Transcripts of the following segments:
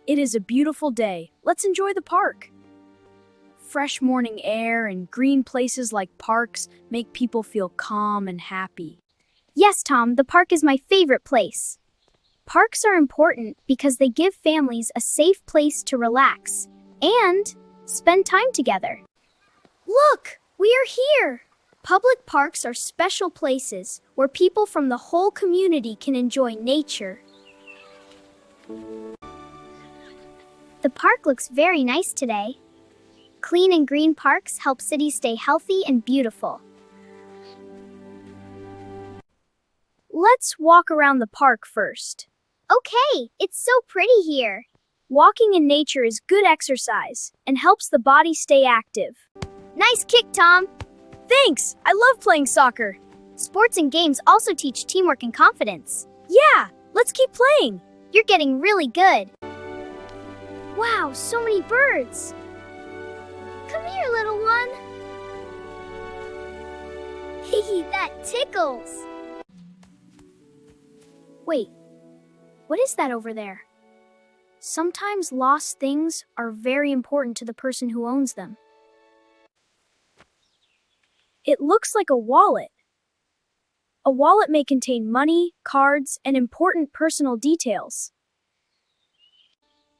It is a beautiful day. Let's enjoy the park. Fresh morning air and green places like parks make people feel calm and happy. Yes, Tom, the park is my favorite place. Parks are important because they give families a safe place to relax and spend time together. Look, we are here! Public parks are special places where people from the whole community can enjoy nature. The park looks very nice today. Clean and green parks help cities stay healthy and beautiful. Let's walk around the park first. Okay, it's so pretty here. Walking in nature is good exercise and helps the body stay active. Nice kick, Tom! Thanks! I love playing soccer. Sports and games also teach teamwork and confidence. Yeah, let's keep playing. You're getting really good. Wow, so many birds. Come here, little one. Hee, that tickles. Wait, what is that over there? Sometimes lost things are very important to the person who owns them. It looks like a wallet. A wallet may contain money, cards, and important personal details.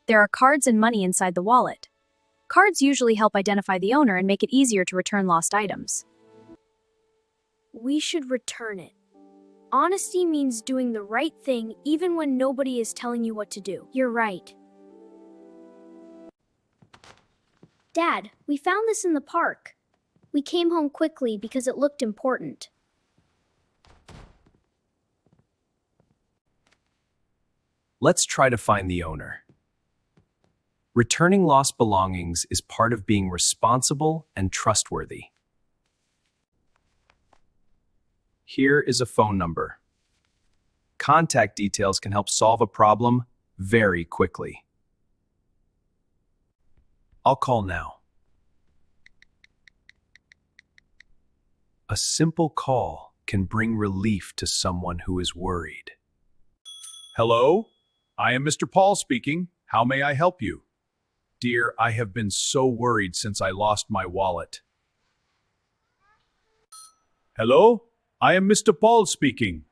There are cards and money inside the wallet. Cards usually help identify the owner and make it easier to return lost items. We should return it. Honesty means doing the right thing even when nobody is telling you what to do. You're right. Dad, we found this in the park. We came home quickly because it looked important. Let's try to find the owner. Returning lost belongings is part of being responsible and trustworthy. Here is a phone number. Contact details can help solve a problem very quickly. I'll call now. A simple call can bring relief to someone who is worried. Hello? I am Mr. Paul speaking. How may I help you? Dear, I have been so worried since I lost my wallet. Hello? I am Mr. Paul speaking.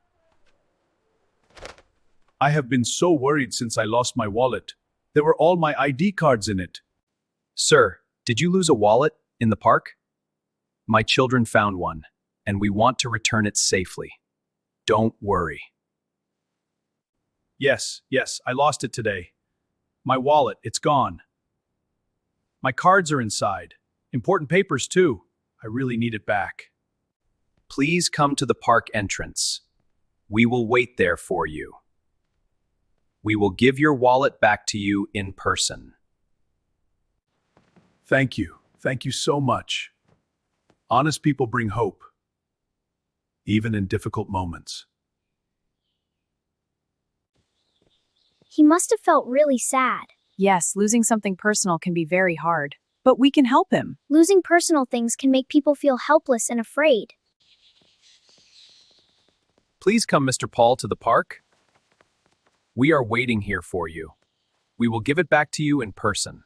I have been so worried since I lost my wallet. There were all my ID cards in it. Sir, did you lose a wallet in the park? My children found one, and we want to return it safely. Don't worry. Yes, I lost it today. My wallet, it's gone. My cards are inside. Important papers too. I really need it back. Please come to the park entrance. We will wait there for you. We will give your wallet back to you in person. Thank you. Thank you so much. Honest people bring hope, even in difficult moments. He must have felt really sad. Yes, losing something personal can be very hard, but we can help him. Losing personal things can make people feel helpless and afraid. Please come, Mr. Paul, to the park. We are waiting here for you. We will give it back to you in person.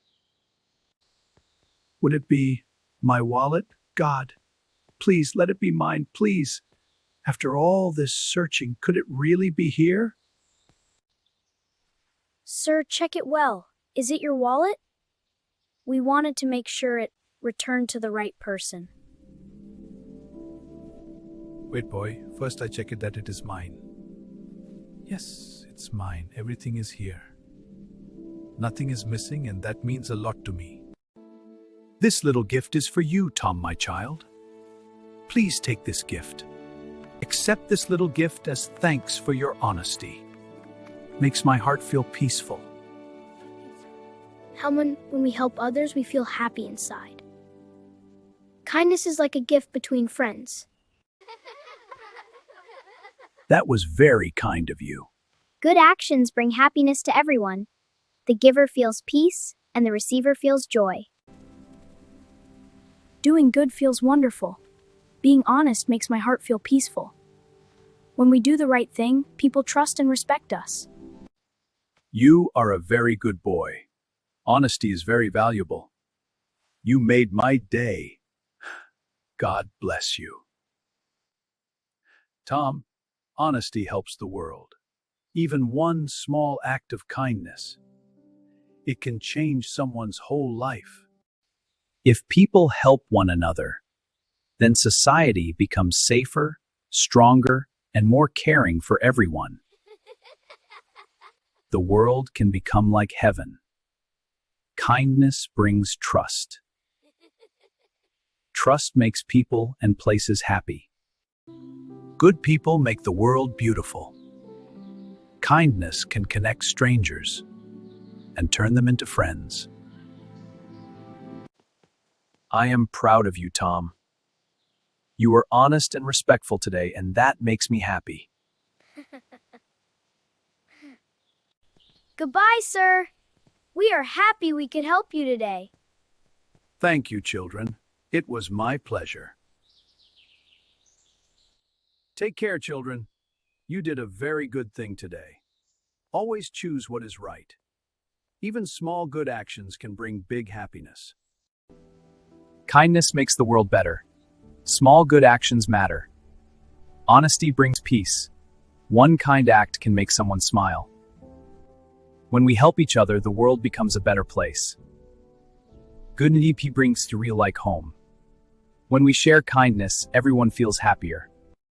Would it be my wallet? God, please let it be mine, please. After all this searching, could it really be here? Sir, check it well. Is it your wallet? We wanted to make sure it returned to the right person. Wait, boy. First I check it that it is mine. Yes, it's mine. Everything is here. Nothing is missing, and that means a lot to me. This little gift is for you, Tom, my child. Please take this gift. Accept this little gift as thanks for your honesty. Makes my heart feel peaceful. When we help others, we feel happy inside. Kindness is like a gift between friends. That was very kind of you. Good actions bring happiness to everyone. The giver feels peace, and the receiver feels joy. Doing good feels wonderful. Being honest makes my heart feel peaceful. When we do the right thing, people trust and respect us. You are a very good boy. Honesty is very valuable. You made my day. God bless you. Tom, honesty helps the world. Even one small act of kindness, it can change someone's whole life. If people help one another, then society becomes safer, stronger, and more caring for everyone. The world can become like heaven. Kindness brings trust. Trust makes people and places happy. Good people make the world beautiful. Kindness can connect strangers and turn them into friends. I am proud of you, Tom. You were honest and respectful today, and that makes me happy. Goodbye, sir. We are happy we could help you today. Thank you, children. It was my pleasure. Take care, children. You did a very good thing today. Always choose what is right. Even small good actions can bring big happiness. Kindness makes the world better. Small good actions matter. Honesty brings peace. One kind act can make someone smile. When we help each other, the world becomes a better place. Goodness brings to real like home. When we share kindness, everyone feels happier.